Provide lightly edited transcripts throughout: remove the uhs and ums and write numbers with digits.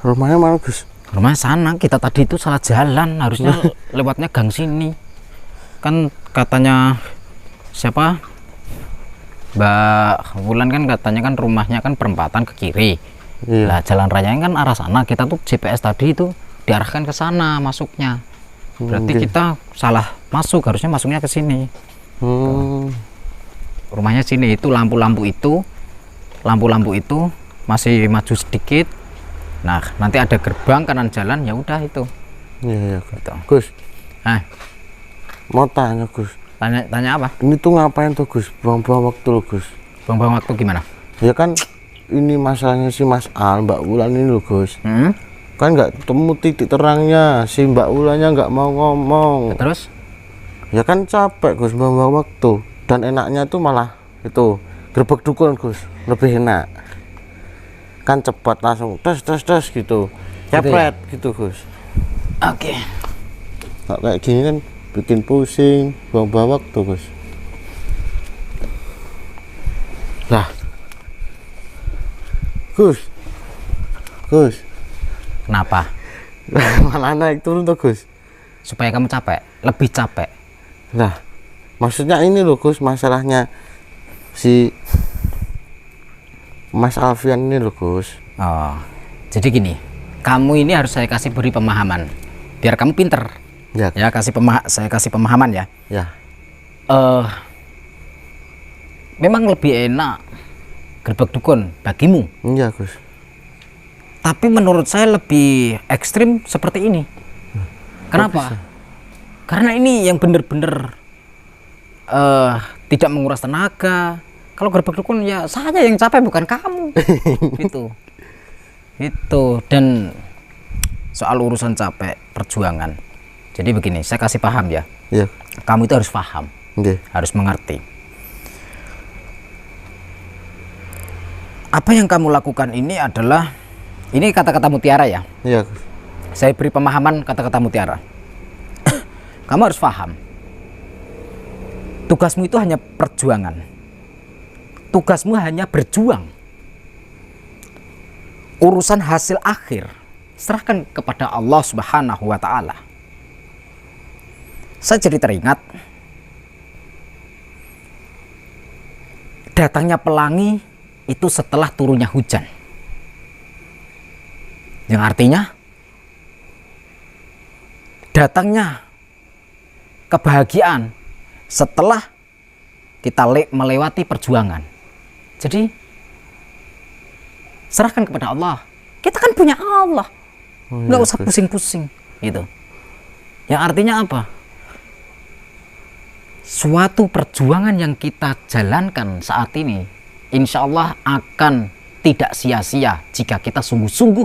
Rumahnya mana Gus? Rumah sana, kita tadi itu salah jalan, harusnya lewatnya gang sini. Kan katanya siapa? Mbak Wulan kan katanya kan rumahnya kan perempatan ke kiri. Iya. Lah jalan rayanya kan arah sana. Kita tuh GPS tadi itu diarahkan ke sana masuknya. Berarti kita salah masuk, harusnya masuknya ke sini. Rumahnya sini, itu lampu-lampu itu masih maju sedikit. Nah, nanti ada gerbang kanan jalan, ya udah itu. Iya, Gitu. Gus. Nah, Mau tanya Gus. tanya apa? Ini tuh ngapain tuh Gus? Buang-buang waktu loh Gus. Buang-buang waktu gimana? Ya kan ini masalahnya si Mas Al, Mbak Wulan ini loh Gus. Kan nggak ketemu titik terangnya, si Mbak Wulannya nggak mau ngomong. Terus? Ya kan capek Gus buang-buang waktu. Dan enaknya tuh malah itu gerbek dukun Gus, lebih enak. Kan cepat langsung tes gitu. Cepret gitu Gus. Oke. Nggak kayak gini kan bikin pusing, buang-buang waktu Gus. Lah, Gus, Kenapa? malah naik turun tuh Gus. Supaya kamu capek, lebih capek. Lah, maksudnya ini loh Gus, masalahnya si Mas Alfian ini loh Gus. Oh, jadi gini, kamu ini harus saya kasih beri pemahaman, biar kamu pinter. Ya, Ya, saya kasih pemahaman ya. ya, Memang lebih enak gerbek dukun bagimu, iya Gus. tapi menurut saya lebih ekstrim seperti ini. Kenapa? Karena ini yang bener-bener tidak menguras tenaga. Kalau gerbek dukun ya saya yang capek, bukan kamu. Itu dan soal urusan capek perjuangan. Jadi begini, saya kasih paham ya. Iya. Kamu itu harus paham, Nggih. harus mengerti. Apa yang kamu lakukan ini adalah, ini kata-kata mutiara ya. Iya Gus. Saya beri pemahaman kata-kata mutiara. Kamu harus paham. Tugasmu itu hanya perjuangan. Tugasmu hanya berjuang. Urusan hasil akhir serahkan kepada Allah Subhanahu wa Ta'ala. Saya jadi teringat datangnya pelangi itu setelah turunnya hujan. Yang artinya datangnya kebahagiaan setelah kita melewati perjuangan. Jadi serahkan kepada Allah. Kita kan punya Allah, nggak usah pusing-pusing gitu. Yang artinya apa? Suatu perjuangan yang kita jalankan saat ini, insya Allah akan tidak sia-sia jika kita sungguh-sungguh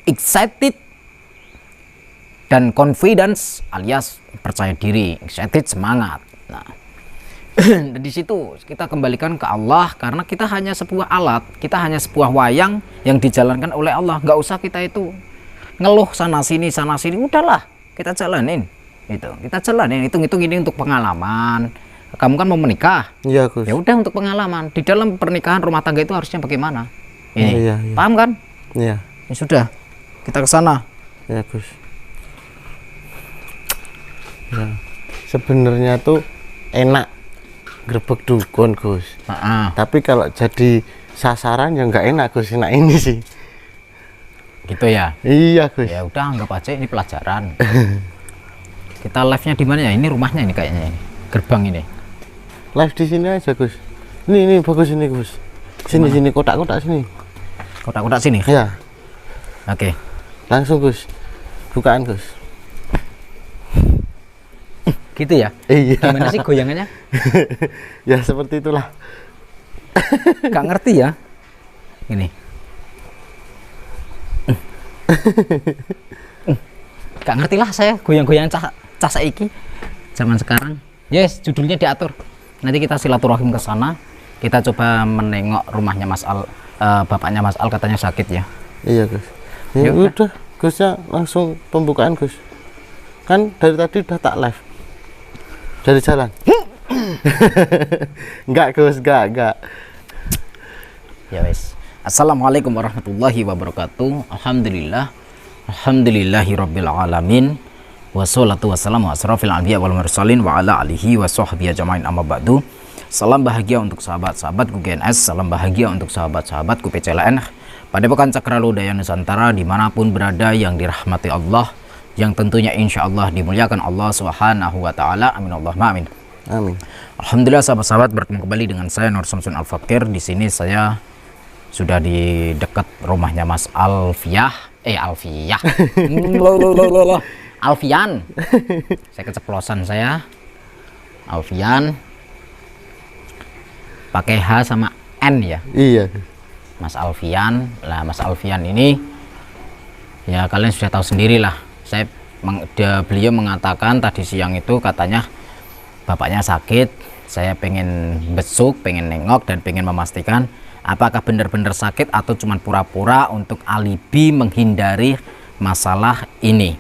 excited dan confidence alias percaya diri, excited, semangat. Nah, di situ kita kembalikan ke Allah, karena kita hanya sebuah alat, kita hanya sebuah wayang yang dijalankan oleh Allah. Nggak usah kita itu ngeluh sana sini, udahlah kita jalanin. Itu kita jalanin, hitung ini untuk pengalaman. Kamu kan mau menikah, Iya Gus. ya udah untuk pengalaman. Di dalam pernikahan rumah tangga itu harusnya bagaimana? Ini, Iya. paham kan? Iya. Ya sudah, kita ke sana. Ya Gus. Ya. Sebenarnya tuh enak gerbek dukun Gus. Tapi kalau jadi sasaran ya nggak enak Gus. Enak ini sih. Gitu ya. Iya Gus. Ya udah, anggap aja ini pelajaran. Kita live-nya di mana ya? Ini rumahnya ini kayaknya ini. Gerbang ini. Live di sini aja Gus. Ini bagus ini Gus. Sini kotak-kotak sini. Kotak-kotak sini. Ya. Oke. Langsung Gus. Bukaan Gus. Gitu ya. Iya. Gimana sih goyangannya? Ya seperti itulah. Gak ngerti ya. Ini. Gak ngerti lah saya goyang-goyang cah saiki zaman sekarang. Yes, judulnya diatur. Nanti kita silaturahim ke sana. Kita coba menengok rumahnya Mas Al, bapaknya Mas Al katanya sakit ya. Iya Gus. Ya udah, Gusnya langsung pembukaan Gus. Kan dari tadi udah tak live. Dari jalan. Enggak Gus, enggak. Ya wes. Assalamualaikum warahmatullahi wabarakatuh. Alhamdulillah. Alhamdulillahirabbil alamin. Wassalatu wassalamu asrofil anbiya wal mursalin wa ala alihi wa sahbihi ajmain, amma ba'du. Salam bahagia untuk sahabat-sahabatku GNS, salam bahagia untuk sahabat-sahabatku PCLN. Pada pekan Cakralodaya Nusantara dimanapun berada yang dirahmati Allah, yang tentunya insya Allah dimuliakan Allah Subhanahu wa Ta'ala. Amin Allahumma amin. Amin. Alhamdulillah sahabat-sahabat, bertemu kembali dengan saya Nur Samsun Al Fakir. Di sini saya sudah di dekat rumahnya Mas Alfian. Saya keceplosan saya. Alfian. Pakai H sama N ya. Iya. Mas Alfian. Lah Mas Alfian ini ya kalian sudah tahu sendirilah. Beliau mengatakan tadi siang itu katanya bapaknya sakit. Saya pengen besuk, pengen nengok dan pengen memastikan apakah benar-benar sakit atau cuma pura-pura untuk alibi menghindari masalah ini.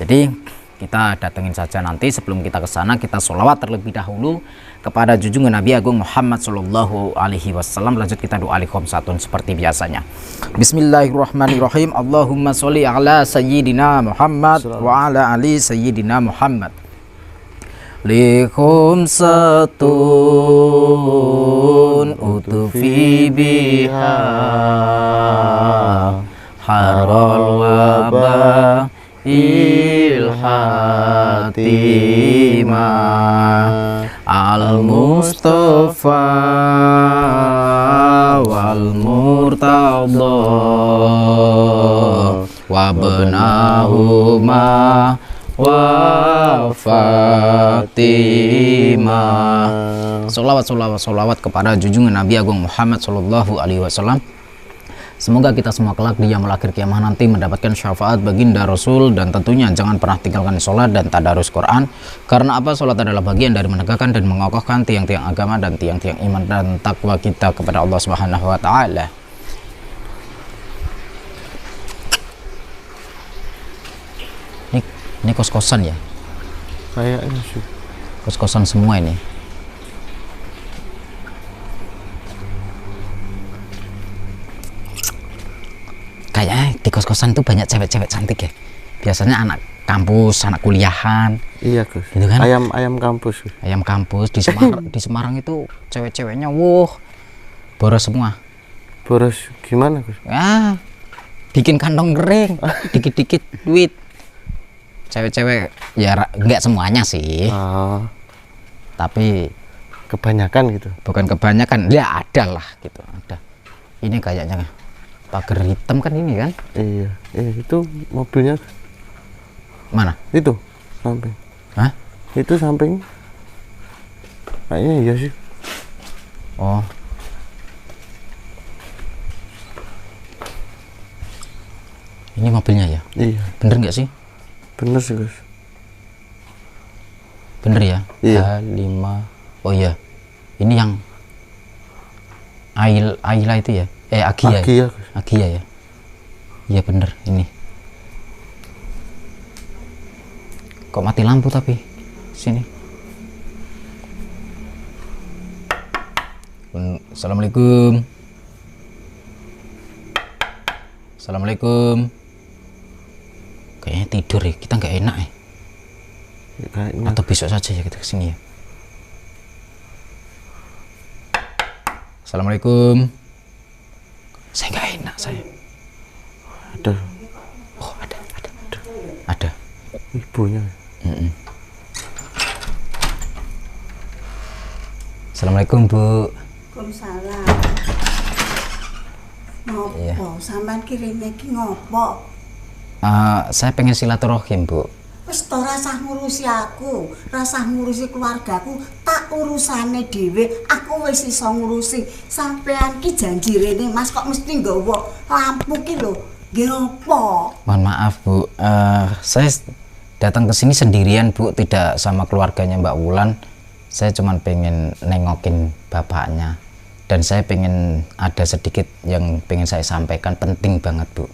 Jadi kita datengin saja nanti. Sebelum kita ke sana, kita sholawat terlebih dahulu kepada junjungan Nabi Agung Muhammad Sallallahu Alaihi Wasallam. Lanjut kita doa al-Khamsatun seperti biasanya. Bismillahirrahmanirrahim. Allahumma sholli ala Sayyidina Muhammad wa ala ali Sayyidina Muhammad. Likhumsatun utufi biha harol wabah ilhatimah al-Mustafa wal murtadha wa benahuma wa Fatimah. Solawat kepada junjungan Nabi Agung Muhammad Sallallahu Alaihi Wasallam. Semoga kita semua kelak di yaumul akhir kiamah nanti mendapatkan syafaat baginda Rasul, dan tentunya jangan pernah tinggalkan sholat dan tadarus Quran. Karena apa? Sholat adalah bagian dari menegakkan dan mengokohkan tiang-tiang agama dan tiang-tiang iman dan takwa kita kepada Allah Subhanahu wa Ta'ala. Ini kos-kosan ya? Kayaknya sih. Kos-kosan semua ini. Kayaknya di kos-kosan itu banyak cewek-cewek cantik ya. Biasanya anak kampus, anak kuliahan. Iya Gus. Gitu kan? Ayam kampus. Gus. Ayam kampus di Semarang itu cewek-ceweknya boros semua. Boros gimana Gus? Ah, bikin kantong kering, dikit-dikit duit. Cewek-cewek ya nggak semuanya sih. Tapi kebanyakan gitu. Bukan kebanyakan, ya ada lah gitu, ada. Ini kayaknya pagar hitam kan ini kan? Iya, itu mobilnya. Mana? Itu samping. Hah? Itu samping. Kayaknya iya sih. Oh. Ini mobilnya ya? Iya. Bener nggak sih? Bener sih Gus. Bener ya? Iya. H5. Oh iya. Ini yang Ayla itu ya? Agia. Agia, Gus. Agia ya? Iya bener ini. Kok mati lampu tapi? Sini. Assalamualaikum. Assalamualaikum. Kayaknya tidur ya, kita nggak enak ya. Kayaknya. Atau besok saja ya kita kesini ya. Assalamualaikum. Saya nggak enak saya. Ada. Oh ada. Ibunya. Assalamualaikum Bu. Waalaikumsalam. Ngopo? Iya. Sampean kirimnya ki ngopo? Saya pengen silaturahim Bu. Wis to rasah ngurusi aku, rasah ngurusi keluargaku, tak urusane dhewe. Aku wis iso ngurusi. Sampean ki janji rene Mas kok mesti nggawa lampu ki lho. Nggih opo? Mohon maaf Bu, saya datang ke sini sendirian Bu, tidak sama keluarganya Mbak Wulan. Saya cuma pengen nengokin bapaknya, dan saya pengen ada sedikit yang pengen saya sampaikan, penting banget Bu.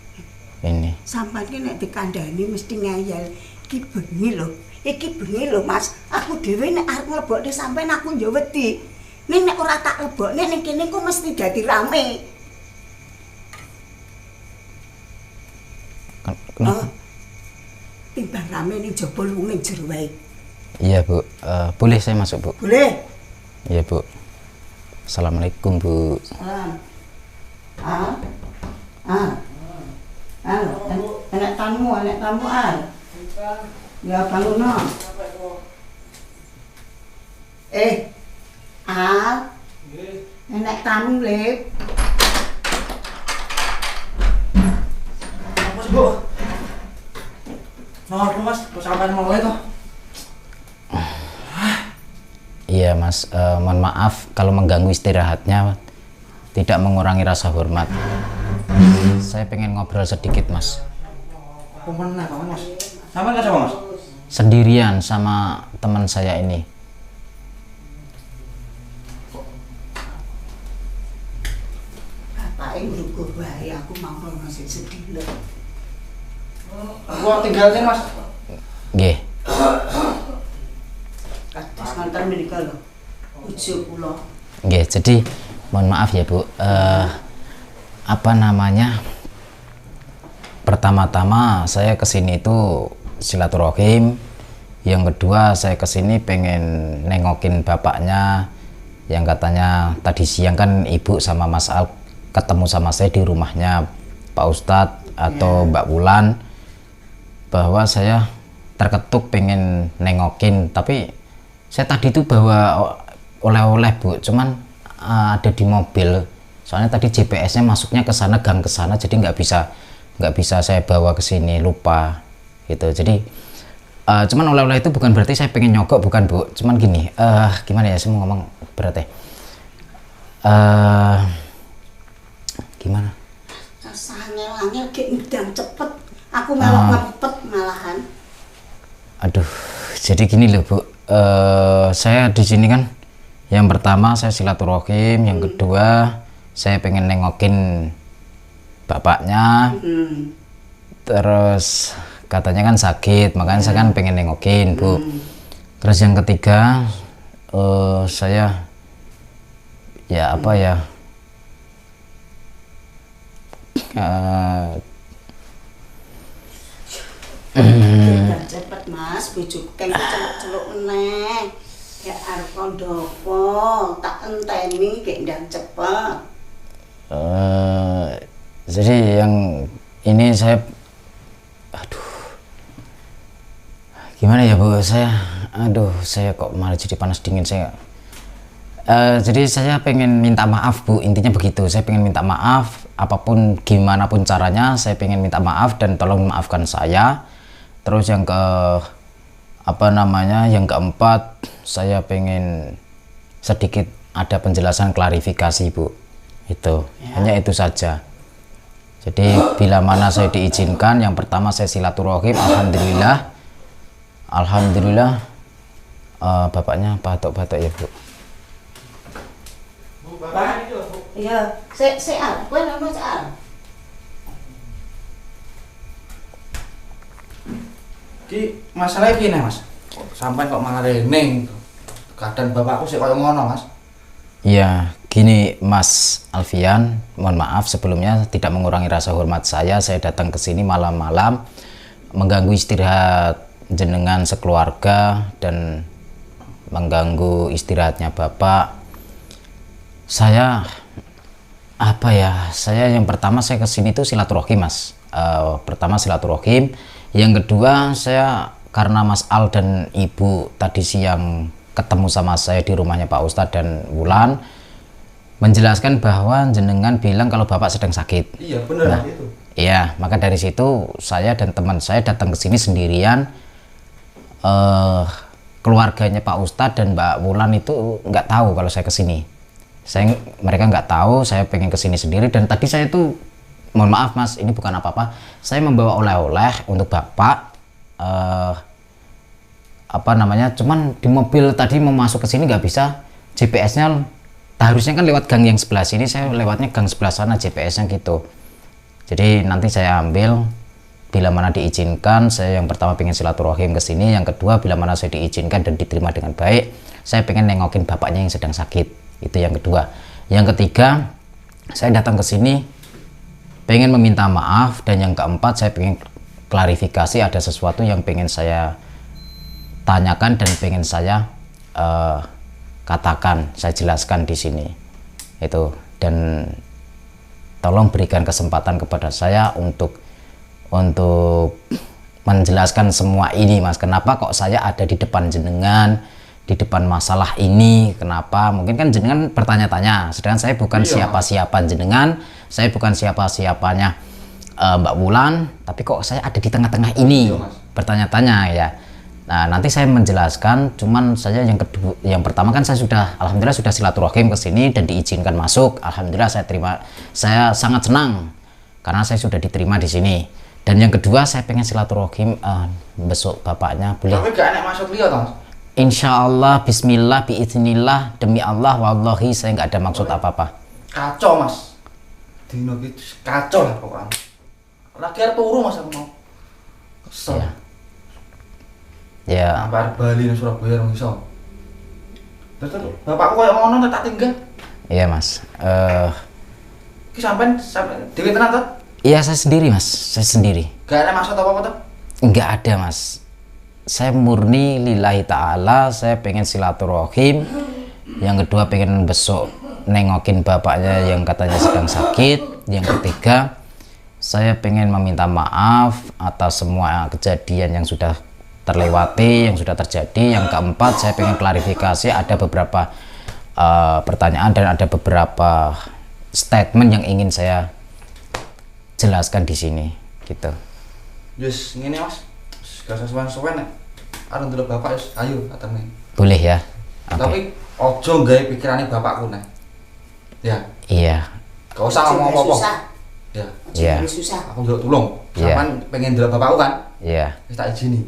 Ini. Sampeyan ki nek dikandani mesti ngeyel. Iki bengi lho. Iki bengi lho Mas. Aku dhewe nek arep nglebokne sampean aku ya wedi. Nek ora tak lebokne ning kene ku mesti dadi rame. Kenapa? Timbang rame ning jaba lu ning jero wae. Iya Bu, boleh saya masuk Bu? Boleh. Iya Bu. Assalamualaikum Bu. Salam. Anak tamu Ya bangun no. Enak tamu Lip. Apa sih, Bu? Nah, Mas, kok sampean mulai toh? Iya Mas, mohon maaf kalau mengganggu istirahatnya, tidak mengurangi rasa hormat. Saya pengen ngobrol sedikit Mas. Pemenang, Mas. Sampean nggak sama, Mas? Sendirian sama teman saya ini. Bapake ngrugo wae aku mau masih sedih lho. Gua tinggal sini, Mas. Nggih. Kados ngantar menika lho. Ujo kula. Nggih, jadi mohon maaf ya Bu. Apa namanya? Pertama-tama saya kesini itu silaturahim. Yang kedua saya kesini pengen nengokin bapaknya yang katanya tadi siang kan Ibu sama Mas Al ketemu sama saya di rumahnya Pak Ustadz atau Mbak Wulan, bahwa saya terketuk pengen nengokin, tapi saya tadi itu bawa oleh-oleh Bu, cuman ada di mobil, soalnya tadi GPS-nya masuknya ke sana, gang ke sana, jadi nggak bisa saya bawa ke sini, lupa gitu. Jadi cuman oleh-oleh itu bukan berarti saya pengen nyogok, bukan Bu, cuman gini, gimana ya, saya mau ngomong berat ya, gimana? Rasanya gek ngedang cepet, aku melok ngempet malahan. Aduh, jadi gini loh Bu, saya di sini kan, yang pertama saya silaturahim, yang kedua saya pengen nengokin bapaknya, terus katanya kan sakit, makanya saya kan pengen nengokin Bu. Terus yang ketiga saya ya apa ya, Ngedang cepet Mas, bojoku kengku celuk-celuk meneh. Ya arep kondopo, tak enteni gek ndang cepet. jadi yang ini saya, aduh, gimana ya Bu, saya kok malah jadi panas dingin saya. Jadi saya pengen minta maaf Bu, intinya begitu, saya pengen minta maaf apapun gimana pun caranya, saya pengen minta maaf dan tolong maafkan saya. Terus yang yang keempat, saya pengen sedikit ada penjelasan klarifikasi Bu, itu hanya itu saja. Jadi bila mana saya diizinkan, yang pertama saya silaturahim, alhamdulillah bapaknya batuk-batuk ya Bu. Pak, iya, saya kowe nama Al. Ki masalahnya gini, Mas. Sampai kok malah reneng. Keadaan bapakku sih kayak ngono, Mas. Iya, gini Mas Alfian, mohon maaf sebelumnya tidak mengurangi rasa hormat saya datang ke sini malam-malam mengganggu istirahat jenengan sekeluarga dan mengganggu istirahatnya Bapak. Saya yang pertama saya kesini itu silaturahim Mas. Pertama silaturahim, yang kedua saya karena Mas Al dan Ibu tadi siang ketemu sama saya di rumahnya Pak Ustadz dan Wulan menjelaskan bahwa jenengan bilang kalau Bapak sedang sakit. Iya benar itu. Iya, maka dari situ saya dan teman saya datang ke sini sendirian. Keluarganya Pak Ustadz dan Mbak Wulan itu nggak tahu kalau saya kesini. Mereka nggak tahu, saya pengen kesini sendiri, dan tadi saya tuh, mohon maaf Mas, ini bukan apa-apa, saya membawa oleh-oleh untuk Bapak, cuman di mobil tadi mau masuk ke sini nggak bisa, GPS-nya harusnya kan lewat gang yang sebelah sini, saya lewatnya gang sebelah sana GPS-nya gitu. Jadi nanti saya ambil bila mana diizinkan. Saya yang pertama pengen silaturahim ke sini, yang kedua bila mana saya diizinkan dan diterima dengan baik, saya pengen nengokin bapaknya yang sedang sakit. Itu yang kedua. Yang ketiga, saya datang ke sini pengen meminta maaf, dan yang keempat saya pengen klarifikasi, ada sesuatu yang pengen saya tanyakan dan pengen saya katakan, saya jelaskan di sini itu. Dan tolong berikan kesempatan kepada saya untuk menjelaskan semua ini, Mas. Kenapa kok saya ada di depan jenengan, di depan masalah ini? Kenapa? Mungkin kan jenengan bertanya-tanya, sedangkan saya bukan siapa-siapa jenengan, saya bukan siapa-siapanya Mbak Wulan, tapi kok saya ada di tengah-tengah ini, bertanya-tanya ya. Nah, nanti saya menjelaskan. Cuman saya yang pertama kan saya sudah, alhamdulillah sudah silaturahim ke sini dan diizinkan masuk. Alhamdulillah saya sangat senang karena saya sudah diterima di sini. Dan yang kedua, saya pengen silaturahim besok bapaknya, boleh? Tapi gak enak maksud lihat, Mas. Insya Allah, Bismillah, biiznillah, demi Allah, wallahi saya nggak ada maksud apa-apa. Kacau, Mas. Dino gitu kacau lah pokoknya. Lagi arep turu, Mas, aku mau. Kesel. Ya. Sampai Bali nang Surabaya rong iso. Terus bapakku koyo ngono tak tinggal. Iya, Mas. Ki sampean dhewe tenan to? Iya, saya sendiri, Mas. Saya sendiri. Gak ada maksud apa-apa tuh? Nggak ada, Mas. Saya murni lillahi ta'ala. Saya pengen silaturahim. Yang kedua, pengen besok nengokin bapaknya yang katanya sedang sakit. Yang ketiga, saya pengen meminta maaf atas semua kejadian yang sudah terlewati, yang sudah terjadi. Yang keempat, saya pengen klarifikasi. Ada beberapa pertanyaan dan ada beberapa statement yang ingin saya jelaskan di sini, gitu. Yes, ngene Mas. Gak usah suwen-suwen nek. Arep ndelok bapak wis ayo katene. Boleh ya? Oke. Tapi ojo gawe pikirane bapakku nek. Ya. Iya. Gak usah ngomong apa-apa. Ya. Iya. Susah. Aku ndelok tulung. Iya. Sampean pengen ndelok bapakku kan? Iya. Wis tak izini.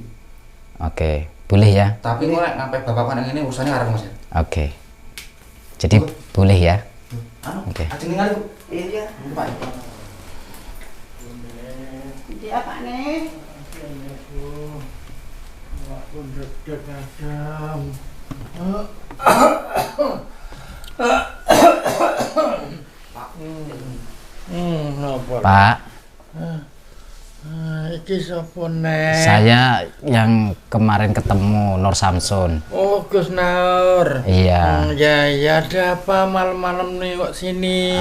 Oke. Boleh ya? Tapi nek sampai bapakku nang ngene urusannya arep Mas. Oke. Jadi boleh ya? Anu, Oke. ajeng ningali. Iya. Pak. Di apa nih? Pak, Iki sapa nek? saya yang kemarin ketemu Nur Samsun. Oh, Gus Naur. Iya. Ya, ada apa malam-malam nih kok sini?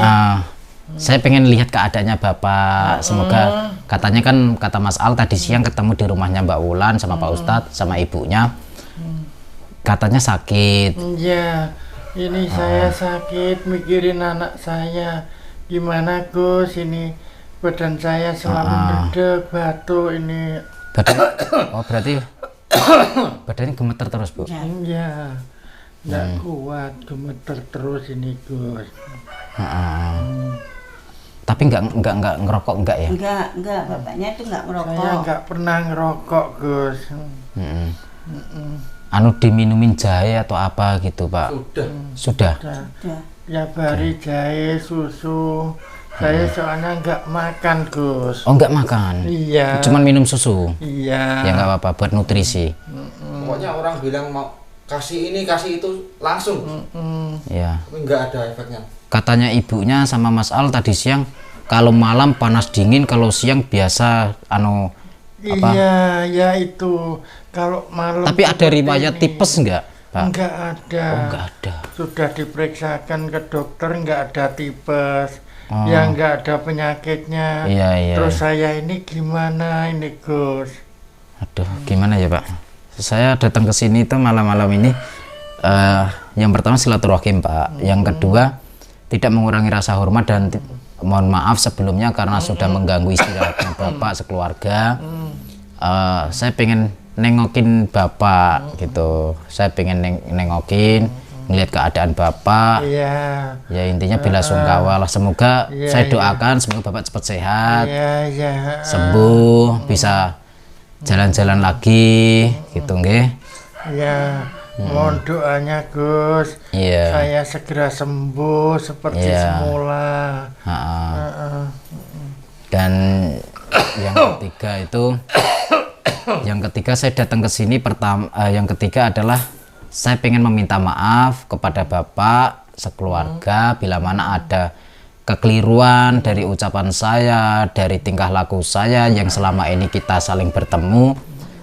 Saya pengen lihat keadaannya Bapak. Semoga katanya kan kata Mas Al tadi siang ketemu di rumahnya Mbak Wulan sama Pak Ustadz sama ibunya. Katanya sakit. Ya, ini saya sakit mikirin anak saya. Gimana Gus ini? Badan saya selalu dedek, batuk ini. Oh, berarti badannya gemeter terus, Bu? Iya. Nggak kuat, gemeter terus ini Gus. Tapi nggak ngerokok enggak ya? Enggak, bapaknya itu enggak merokok. Saya nggak pernah ngerokok Gus. Anu diminumin jahe atau apa gitu, Pak? Sudah. Ya bari jahe, susu. Saya soalnya nggak makan Gus. Oh, nggak makan? Iya. Cuman minum susu? Iya. Ya nggak apa-apa, buat nutrisi. Pokoknya orang bilang mau kasih ini kasih itu langsung. Ya. Tapi nggak ada efeknya. Katanya ibunya sama Mas Al tadi siang, kalau malam panas dingin, kalau siang biasa anu apa? Iya, ya itu. Kalau malam. Tapi ada riwayat tipes nggak, Pak? Enggak ada. Oh, nggak ada. Sudah diperiksakan ke dokter, nggak ada tipes. Ya nggak ada penyakitnya. Iya. Terus saya ini gimana ini Gus? Aduh, gimana ya Pak? Saya datang ke sini tuh malam-malam ini. Yang pertama silaturahim Pak. Yang kedua tidak mengurangi rasa hormat dan mohon maaf sebelumnya karena sudah mengganggu istirahatnya Bapak sekeluarga. Saya pengen nengokin Bapak gitu. Saya pengen nengokin, ngelihat keadaan Bapak. Iya. Ya intinya bela sungkawa lah. Semoga saya doakan semoga Bapak cepat sehat, Iya. sembuh, bisa jalan-jalan lagi gitu nggih. Ya, mohon doanya Gus. Iya. Saya segera sembuh seperti semula. Dan yang ketiga itu yang ketiga saya datang ke sini yang ketiga adalah saya pengen meminta maaf kepada Bapak sekeluarga bila mana ada kekeliruan dari ucapan saya, dari tingkah laku saya yang selama ini kita saling bertemu,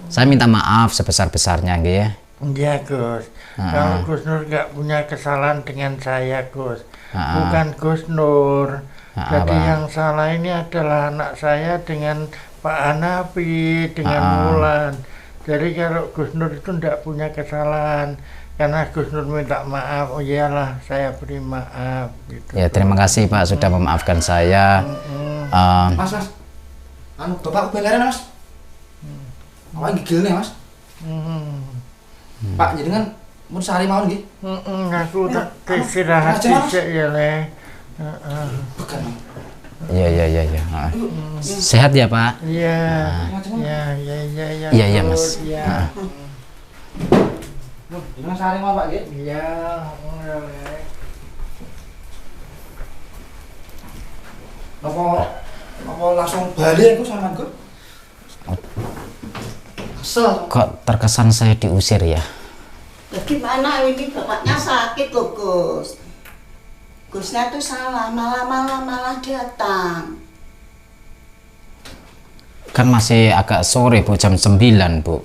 saya minta maaf sebesar-besarnya nggih ya. Iya Gus, kalau Gus Nur nggak punya kesalahan dengan saya Gus, bukan Gus Nur. Jadi Pak. yang salah ini adalah anak saya dengan Pak Hanafi, dengan Wulan. Jadi kalau Gus Nur itu nggak punya kesalahan, karena Gus Nur minta maaf, oh iyalah saya beri maaf. Gitu. Ya terima kasih Pak sudah memaafkan saya. Mas, anu bapakku beleran mas. Awak gigil nih mas. Pak, jadi kan mun sehari mau nggih. Aku tak istirahat dhisik ya Le. Bukan. Iya. Sehat ya Pak? Iya. Iya Mas. Iya. Dengan sehari mau Pak nggih. Iya, Le. Apa langsung balik aku sama Gus? Kesel. Kok terkesan saya diusir ya? Ya gimana ini bapaknya sakit loh Gus. Gusnya tuh salah, malah datang. Kan masih agak sore Bu, jam 9 Bu.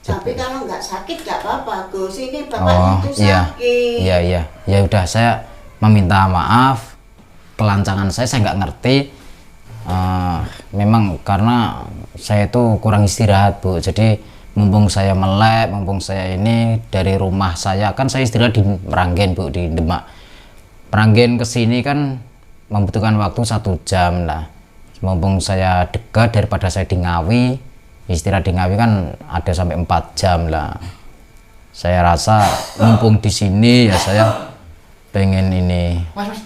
Tapi kalau nggak sakit nggak apa-apa Gus. Ini bapaknya tuh iya. sakit. Iya. Ya udah saya meminta maaf. Kelancangan saya nggak ngerti. Memang karena saya itu kurang istirahat Bu. Jadi mumpung saya melek, mumpung saya ini dari rumah saya, kan saya istirahat di Meranggen Bu, di Demak. Meranggen ke sini kan membutuhkan waktu 1 jam lah. Mumpung saya dekat daripada saya di Ngawi, istirahat di Ngawi kan ada sampai 4 jam lah. Saya rasa mumpung di sini ya saya pengen ini. Mas.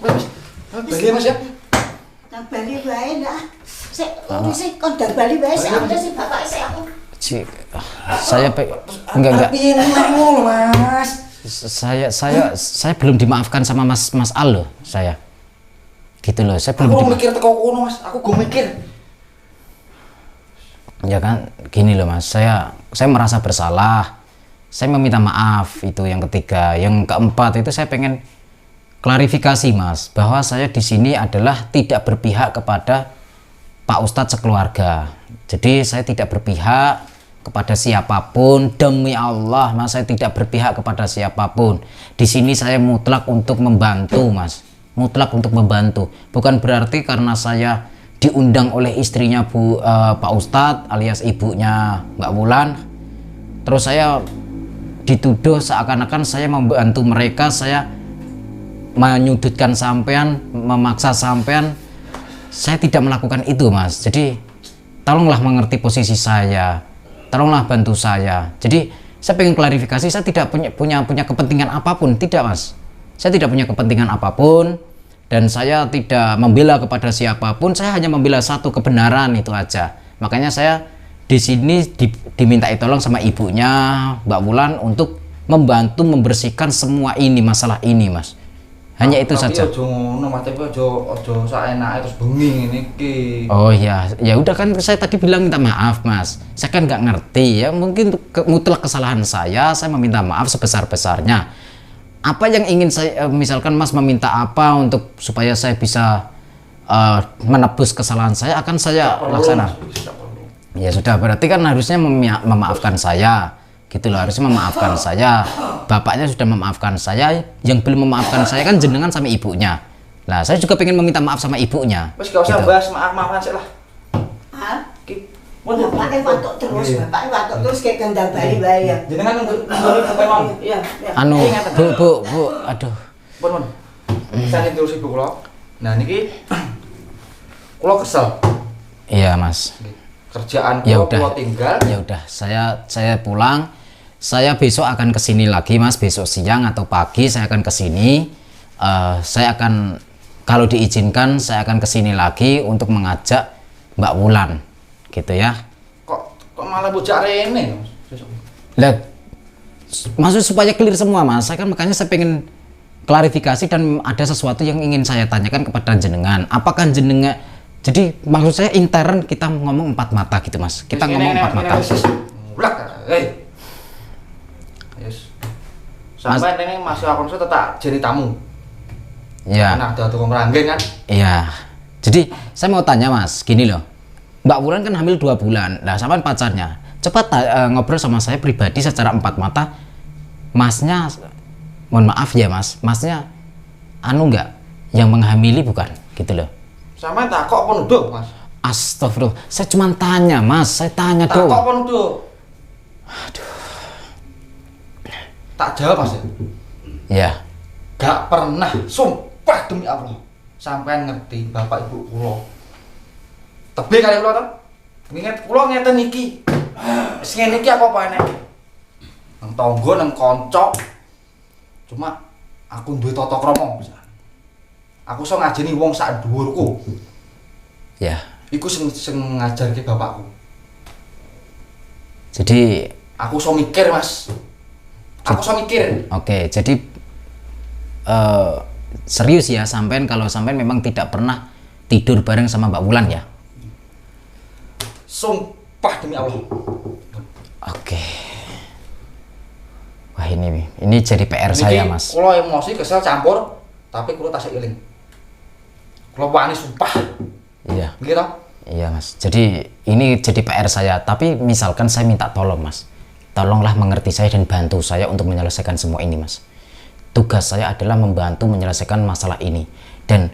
Balik mas ya. Nang Bali wae lah. Sik urusi kon ndang Bali wae sik aku sing bapak sik aku. Enggak. Piye ngono mas? Saya belum dimaafkan sama Mas Al loh, saya. Gitu loh, saya belum. Aku mikir teko kono mas, aku gue mikir. Ya kan, gini loh Mas, saya merasa bersalah. Saya meminta maaf, itu yang ketiga. Yang keempat itu saya pengen klarifikasi Mas, bahwa saya di sini adalah tidak berpihak kepada Pak Ustadz sekeluarga. Jadi saya tidak berpihak kepada siapapun, demi Allah Mas, saya tidak berpihak kepada siapapun. Di sini saya mutlak untuk membantu Mas, mutlak untuk membantu. Bukan berarti karena saya diundang oleh istrinya Pak Ustadz alias ibunya Mbak Wulan, terus saya dituduh seakan-akan saya membantu mereka, saya menyudutkan sampean, memaksa sampean. Saya tidak melakukan itu Mas. Jadi tolonglah mengerti posisi saya, tolonglah bantu saya. Jadi saya pengen klarifikasi, saya tidak punya kepentingan apapun, tidak Mas. Saya tidak punya kepentingan apapun dan saya tidak membela kepada siapapun. Saya hanya membela satu kebenaran, itu aja. Makanya saya di sini dimintai tolong sama ibunya Mbak Wulan untuk membantu membersihkan semua ini, masalah ini Mas. Hanya itu saja. Tapi ojo ngono Mas, tapi ojo saenake terus bengi ngene iki. Oh ya, ya udah kan saya tadi bilang minta maaf Mas. Saya kan nggak ngerti ya, mungkin mutlak kesalahan saya meminta maaf sebesar-besarnya. Apa yang ingin saya, misalkan Mas meminta apa untuk supaya saya bisa menebus kesalahan saya, akan saya laksanakan. Ya sudah, berarti kan harusnya memaafkan saya. Gitu loh, harusnya memaafkan saya. Bapaknya sudah memaafkan saya, yang belum memaafkan saya kan jenengan sama ibunya. Nah, saya juga pengen meminta maaf sama ibunya. Wis gak usah gitu. bahas maaf-maafan sik lah. Hah? Ki Bapaknya watuk terus, bapaknya watuk terus kayak gendang Bali wae ya. jenengan nunggu sampai mau. Iya, iya. Anu, bu, aduh. Pun. Saya terus ibu kula. Nah niki kula kesel. Iya Mas. Kerjaan Ya kula udah. tinggal. Ya udah, saya pulang. Saya besok akan kesini lagi Mas, besok siang atau pagi saya akan kesini. Saya akan, kalau diizinkan, saya akan kesini lagi untuk mengajak Mbak Wulan, gitu ya. Kok malah bocah rene? Lah, maksud supaya clear semua Mas, saya kan makanya saya pengen klarifikasi dan ada sesuatu yang ingin saya tanyakan kepada jenengan. Apakah jenengan, jadi maksud saya intern kita ngomong empat mata gitu Mas, kita ngomong empat mata. Yes. Sampai ini masih akun saya tetap jadi tamu. Iya. Kan ada tukang meranggen kan. Iya. Jadi saya mau tanya Mas, gini loh. Mbak Wulan kan hamil 2 bulan. Nah, sampean pacarnya. Coba ngobrol sama saya pribadi secara empat mata. Masnya, mohon maaf ya Mas, masnya anu enggak yang menghamili bukan? Gitu loh. Sama takok apa nuduh, Mas? Astagfirullah. Saya cuma tanya Mas, saya tanya dong. Takok apa nuduh? Tak jawab Mas. Ya. Gak pernah, sumpah demi Allah. Sampean ngerti bapak ibu kula. Tebe kali kula to. Ingat kula ngeten iki. Wis ngene iki apa enek. Nang tangga nang kanca. Cuma aku duwe tata krama. Aku iso ngajeni wong sak dhuwurku. Ya. Iku sing ngajarke bapakku. Jadi Aku iso mikir, Mas. Aku iso mikir. oke, jadi serius ya sampean kalau sampean memang tidak pernah tidur bareng sama Mbak Wulan ya? Sumpah demi Allah. Oke. Wah ini jadi PR saya Mas. Kalau emosi kesel campur, tapi kalau tasik iling. Kalau wani sumpah. Iya. Gitu. Iya Mas. Jadi ini jadi PR saya. Tapi misalkan saya minta tolong Mas, tolonglah mengerti saya dan bantu saya untuk menyelesaikan semua ini Mas. Tugas saya adalah membantu menyelesaikan masalah ini. Dan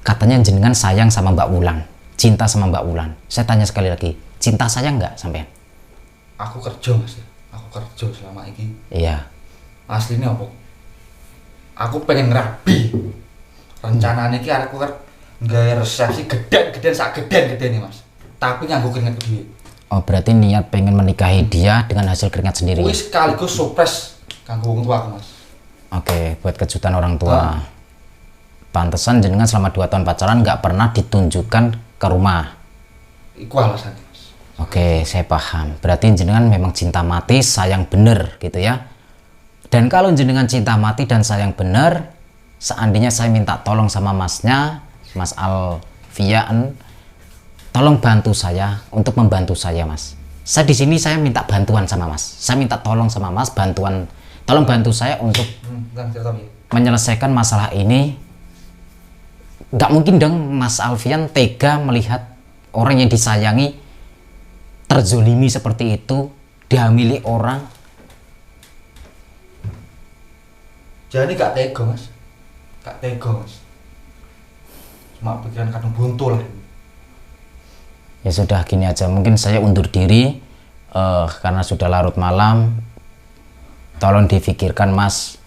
katanya jenengan sayang sama Mbak Wulan, cinta sama Mbak Wulan. Saya tanya sekali lagi, cinta sayang nggak sampean? Aku kerja Mas. Aku kerja selama ini. Iya. Aslinya apa? Aku pengen ngerabi. Rencananya iki aku nggawe resepsi geden sak geden nih Mas. Tapi nganggo keringet dhewe. Oh berarti niat pengen menikahi dia dengan hasil keringat sendiri. Kuwi sekaligus surprise kanggo wong tuaku Mas. Oke, buat kejutan orang tua. Pantesan jenengan selama 2 tahun pacaran nggak pernah ditunjukkan ke rumah. Iku alasannya Mas. Oke, saya paham. Berarti jenengan memang cinta mati, sayang bener gitu ya. Dan kalau jenengan cinta mati dan sayang bener, seandainya saya minta tolong sama masnya, Mas Alfian, tolong bantu saya untuk membantu saya Mas. Saya di sini saya minta bantuan sama Mas. Saya minta tolong sama Mas bantuan. Tolong bantu saya untuk menyelesaikan masalah ini. Gak mungkin dong Mas Alfian tega melihat orang yang disayangi terzolimi seperti itu, dihamili orang. Jadi gak tega Mas. Gak tega Mas. Cuma pikiran kadang buntu lah. Ya sudah gini aja, mungkin saya undur diri karena sudah larut malam. Tolong difikirkan Mas,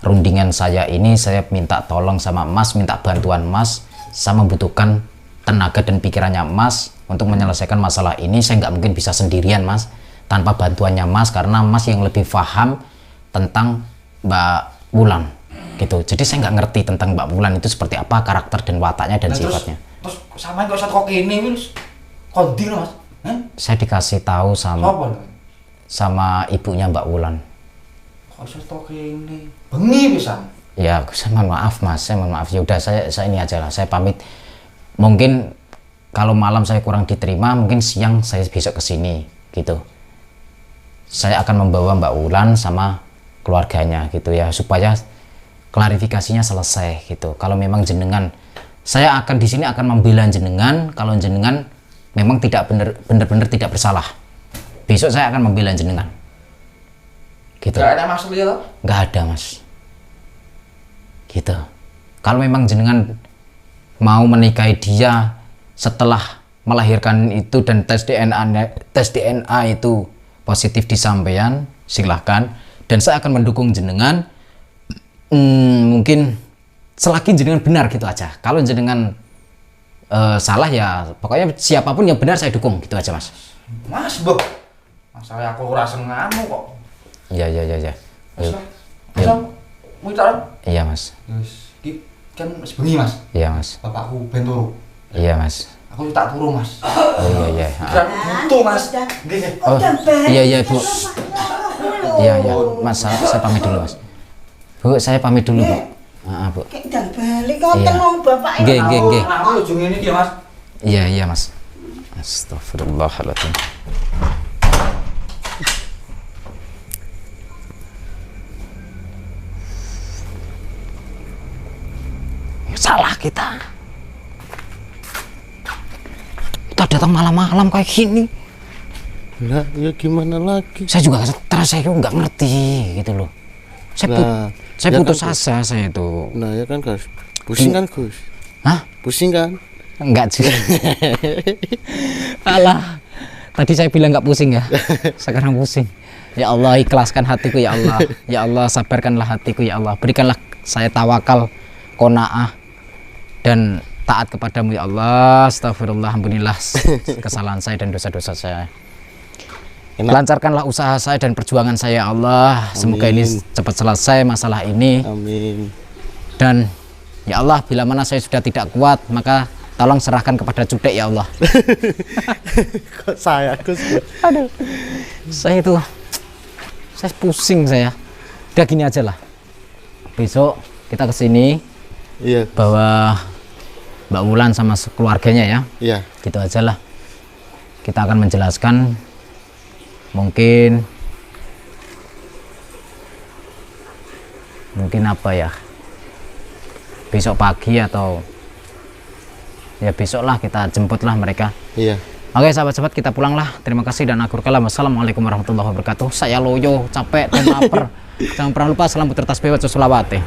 rundingan saya ini saya minta tolong sama Mas, minta bantuan Mas. Saya membutuhkan tenaga dan pikirannya Mas untuk menyelesaikan masalah ini. Saya nggak mungkin bisa sendirian Mas, tanpa bantuannya Mas, karena Mas yang lebih paham tentang Mbak Wulan gitu. Jadi saya nggak ngerti tentang Mbak Wulan itu seperti apa karakter dan wataknya dan sifatnya. Terus sama kok kok ini wis kondi Mas. Saya dikasih tahu sama ibunya Mbak Wulan. Kok iso tok ini? Bengi pisan. Ya, saya mohon maaf Mas, saya mohon maaf. Ya udah saya ini aja lah, saya pamit. Mungkin kalau malam saya kurang diterima, mungkin siang saya besok ke sini gitu. Saya akan membawa Mbak Wulan sama keluarganya gitu ya, supaya klarifikasinya selesai gitu. Kalau memang jenengan, saya akan di sini akan membela jenengan kalau jenengan memang tidak benar-benar tidak bersalah. Besok saya akan membela jenengan. Gitu. Gak ada maksud dia toh? Nggak ada Mas. Gitu. Kalau memang jenengan mau menikahi dia setelah melahirkan itu dan tes DNA itu positif di sampean, silahkan. Dan saya akan mendukung jenengan. Mungkin selagi jenengan benar gitu aja. Kalau jenengan salah ya pokoknya siapapun yang benar saya dukung gitu aja Mas. Mas, Boh. Masalah aku ora senengmu kok. Iya. Mas. Mau taruh? Iya Mas. Wis, iki kan wis bengi Mas. Iya Mas. Bapakku ben turu. Iya Mas. Aku tak turu Mas. Oh iya. Pikiran buntu Mas. Nggih. Oh iya Bu. Iya Mas, saya pamit dulu Mas. Bu, saya pamit dulu Bu. Bu. Kayak ndang balik kok Iya. tenung bapak Nggih. Aku ujung ini dia Mas. Iya Mas. Astagfirullahaladzim. Salah kita. Kita datang malam-malam kayak gini. Nah, ya gimana lagi? Saya juga stres, saya nggak ngerti gitu loh. Saya ya putus kan, asa saya itu. Nah, ya kan, Gus. Pusing kan, Gus? Hah? Pusing kan? Enggak sih. Alah. Tadi saya bilang nggak pusing ya. Sekarang pusing. Ya Allah, ikhlaskan hatiku ya Allah. Ya Allah, sabarkanlah hatiku ya Allah. Berikanlah saya tawakal, qanaah dan taat kepadamu ya Allah. Astagfirullah, ampunilah kesalahan saya dan dosa-dosa saya. Lancarkanlah usaha saya dan perjuangan saya ya Allah. Semoga ini cepat selesai masalah ini. Amin. Dan ya Allah, bila mana saya sudah tidak kuat, maka tolong serahkan kepada Cudek ya Allah. Kok saya, Gus? Aduh, saya pusing saya. Udah gini aja lah. Besok kita kesini Iya. bawa Mbak Wulan sama keluarganya ya. Iya. Gitu aja lah. Kita akan menjelaskan mungkin apa ya, besok pagi atau ya besok lah kita jemputlah mereka. Iya. Oke sahabat-sahabat, kita pulang lah. Terima kasih dan akhir kalam. Wassalamualaikum warahmatullahi wabarakatuh. Saya loyo, capek dan lapar. Jangan pernah lupa salam putra tasbih wa sholawat.